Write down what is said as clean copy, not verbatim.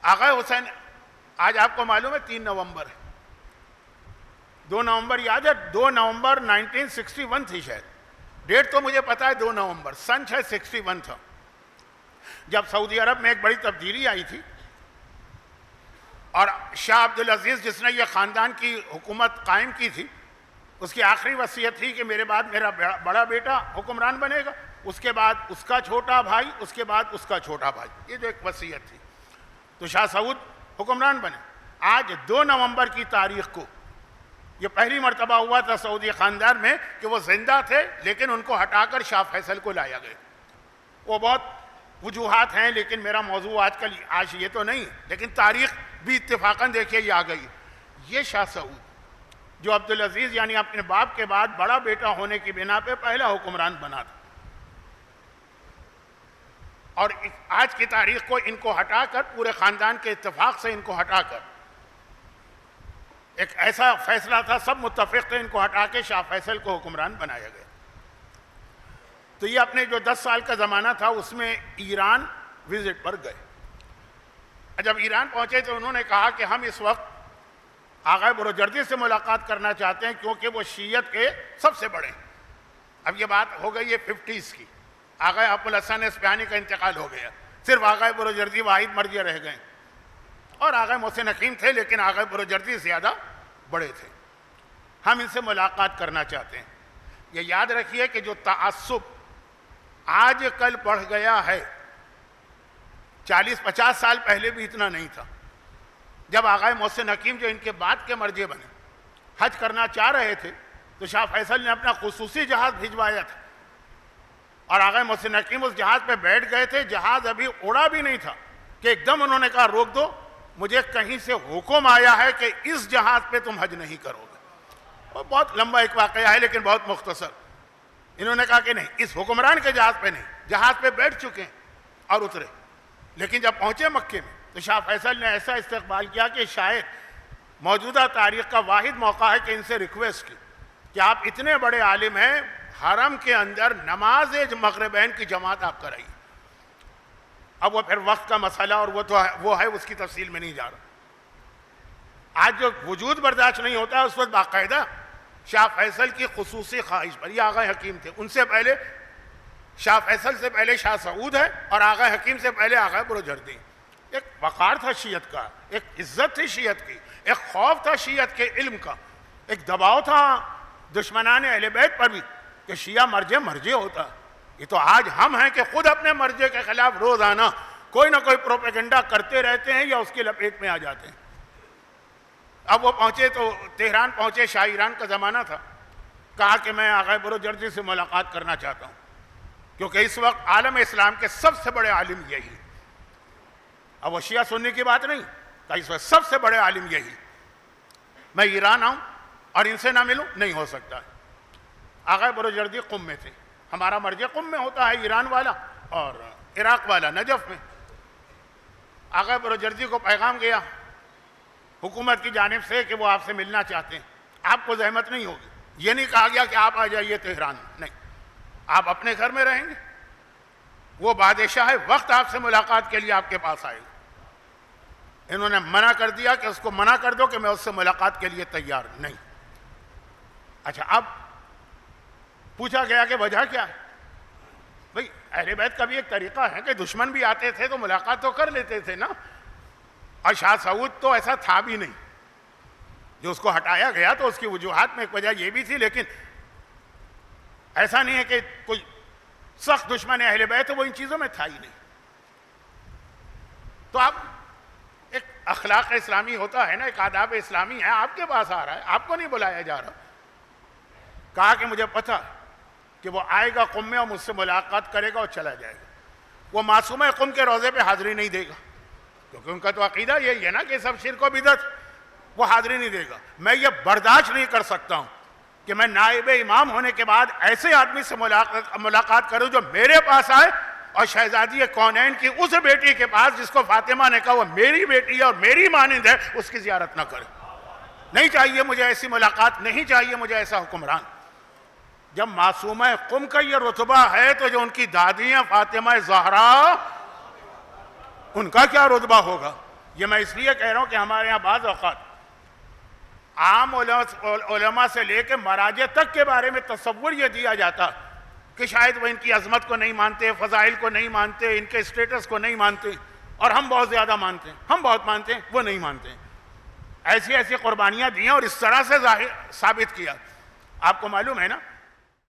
آقا حسین آج آپ کو معلوم ہے 3 نومبر ہے، 2 نومبر یاد ہے؟ 2 نومبر 1961 تھی شاید، ڈیٹ تو مجھے پتا ہے 2 نومبر، سن شاید 61 تھا، جب سعودی عرب میں ایک بڑی تبدیلی آئی تھی اور شاہ عبدالعزیز جس نے یہ خاندان کی حکومت قائم کی تھی، اس کی آخری وصیت تھی کہ میرے بعد میرا بڑا بیٹا حکمران بنے گا، اس کے بعد اس کا چھوٹا بھائی، اس کے بعد اس کا چھوٹا بھائی، یہ جو ایک وصیت تھی، تو شاہ سعود حکمران بنے۔ آج 2 نومبر کی تاریخ کو یہ پہلی مرتبہ ہوا تھا سعودی خاندان میں کہ وہ زندہ تھے لیکن ان کو ہٹا کر شاہ فیصل کو لایا گیا۔ وہ بہت وجوہات ہیں لیکن میرا موضوع آج یہ تو نہیں، لیکن تاریخ بھی اتفاقاً دیکھیے یہ آ گئی۔ یہ شاہ سعود جو عبدالعزیز یعنی اپنے باپ کے بعد بڑا بیٹا ہونے کی بنا پہ پہلا حکمران بنا تھا، اور آج کی تاریخ کو ان کو ہٹا کر، پورے خاندان کے اتفاق سے ان کو ہٹا کر، ایک ایسا فیصلہ تھا، سب متفق تھے، ان کو ہٹا کے شاہ فیصل کو حکمران بنایا گیا۔ تو یہ اپنے جو 10 سال کا زمانہ تھا اس میں ایران وزٹ پر گئے۔ جب ایران پہنچے تو انہوں نے کہا کہ ہم اس وقت آغا بروجردی سے ملاقات کرنا چاہتے ہیں کیونکہ وہ شیعت کے سب سے بڑے ہیں۔ اب یہ بات ہو گئی ہے 50s کی، آغا ابو الحسن اصفہانی کا انتقال ہو گیا، صرف آغا بروجردی واحد مرجع رہ گئے، اور آغا محسن حکیم تھے لیکن آغا بروجردی زیادہ بڑے تھے۔ ہم ان سے ملاقات کرنا چاہتے ہیں۔ یہ یاد رکھیے کہ جو تعصب آج کل بڑھ گیا ہے، 40-50 سال پہلے بھی اتنا نہیں تھا۔ جب آغا محسن حکیم جو ان کے بعد کے مرجع بنے حج کرنا چاہ رہے تھے تو شاہ فیصل نے اپنا خصوصی جہاز بھجوایا تھا، اور آغا محسن حکیم اس جہاز پہ بیٹھ گئے تھے، جہاز ابھی اڑا بھی نہیں تھا کہ ایک دم انہوں نے کہا روک دو، مجھے کہیں سے حکم آیا ہے کہ اس جہاز پہ تم حج نہیں کرو گے۔ وہ بہت لمبا ایک واقعہ ہے لیکن بہت مختصر۔ انہوں نے کہا کہ نہیں، اس حکمران کے جہاز پہ نہیں، جہاز پہ بیٹھ چکے ہیں، اور اترے۔ لیکن جب پہنچے مکے میں تو شاہ فیصل نے ایسا استقبال کیا کہ شاید موجودہ تاریخ کا واحد موقع ہے کہ ان سے ریکویسٹ کی کہ آپ اتنے بڑے عالم ہیں، حرم کے اندر نماز مغربین کی جماعت آپ کرائیے۔ اب وہ پھر وقت کا مسئلہ اور وہ ہے اس کی تفصیل میں نہیں جا رہا۔ آج جو وجود برداشت نہیں ہوتا ہے اس وقت باقاعدہ شاہ فیصل کی خصوصی خواہش پر، یہ آغا حکیم تھے، ان سے پہلے شاہ فیصل سے پہلے شاہ سعود ہے، اور آغا حکیم سے پہلے آغا بروجردی۔ ایک وقار تھا شیعت کا، ایک عزت تھی شیعت کی، ایک خوف تھا شیعت کے علم کا، ایک دباؤ تھا دشمنان اہل بیت پر بھی کہ شیعہ مرجع ہوتا۔ یہ تو آج ہم ہیں کہ خود اپنے مرجع کے خلاف روزانہ کوئی نہ کوئی پروپیگنڈا کرتے رہتے ہیں یا اس کی لپیٹ میں آ جاتے ہیں۔ اب وہ پہنچے تو تہران پہنچے، شاہ ایران کا زمانہ تھا، کہا کہ میں آغا بروجردی سے ملاقات کرنا چاہتا ہوں کیونکہ اس وقت عالم اسلام کے سب سے بڑے عالم یہی۔ اب وہ شیعہ سنی کی بات نہیں، کہ اس وقت سب سے بڑے عالم یہی، میں ایران آؤں اور ان سے نہ ملوں، نہیں ہو سکتا۔ آغا بروجردی قم میں تھے، ہمارا مرجع قم میں ہوتا ہے، ایران والا اور عراق والا نجف میں۔ آغا بروجردی کو پیغام گیا حکومت کی جانب سے کہ وہ آپ سے ملنا چاہتے ہیں، آپ کو زحمت نہیں ہوگی۔ یہ نہیں کہا گیا کہ آپ آ جائیے تہران، نہیں، آپ اپنے گھر میں رہیں گے، وہ بادشاہ ہے، وقت آپ سے ملاقات کے لیے آپ کے پاس آئے گا۔ انہوں نے منع کر دیا کہ اس کو منع کر دو کہ میں اس سے ملاقات کے لیے تیار نہیں۔ اچھا، اب پوچھا گیا کہ وجہ کیا ہے؟ بھئی اہل بیت کا بھی ایک طریقہ ہے کہ دشمن بھی آتے تھے تو ملاقات تو کر لیتے تھے نا، اور شاہ سعود تو ایسا تھا بھی نہیں، جو اس کو ہٹایا گیا تو اس کی وجوہات میں ایک وجہ یہ بھی تھی، لیکن ایسا نہیں ہے کہ کوئی سخت دشمن اہل بیت وہ ان چیزوں میں تھا ہی نہیں۔ تو اب ایک اخلاق اسلامی ہوتا ہے نا، ایک آداب اسلامی ہے، آپ کے پاس آ رہا ہے، آپ کو نہیں بلایا جا رہا۔ کہا کہ مجھے پتہ کہ وہ آئے گا قم میں اور مجھ سے ملاقات کرے گا اور چلا جائے گا، وہ معصومہ قم کے روضے پہ حاضری نہیں دے گا، کیونکہ ان کا تو عقیدہ یہی ہے نا کہ سب شرک و بدعت، وہ حاضری نہیں دے گا۔ میں یہ برداشت نہیں کر سکتا ہوں کہ میں نائب امام ہونے کے بعد ایسے آدمی سے ملاقات کروں جو میرے پاس آئے اور شہزادی کونین کی اس بیٹی کے پاس جس کو فاطمہ نے کہا وہ میری بیٹی ہے اور میری مانند ہے، اس کی زیارت نہ کرے۔ نہیں چاہیے مجھے ایسی ملاقات، نہیں چاہیے مجھے ایسا حکمران۔ جب معصومہ قم کا یہ رتبہ ہے تو جو ان کی دادی ہیں فاطمہ زہرا، ان کا کیا رتبہ ہوگا؟ یہ میں اس لیے کہہ رہا ہوں کہ ہمارے یہاں بعض اوقات عام علماء سے لے کے مراجع تک کے بارے میں تصور یہ دیا جاتا کہ شاید وہ ان کی عظمت کو نہیں مانتے، فضائل کو نہیں مانتے، ان کے اسٹیٹس کو نہیں مانتے، اور ہم بہت زیادہ مانتے ہیں، ہم بہت مانتے ہیں، وہ نہیں مانتے ہیں۔ ایسی ایسی قربانیاں دی ہیں اور اس طرح سے ثابت کیا۔ آپ کو معلوم ہے نا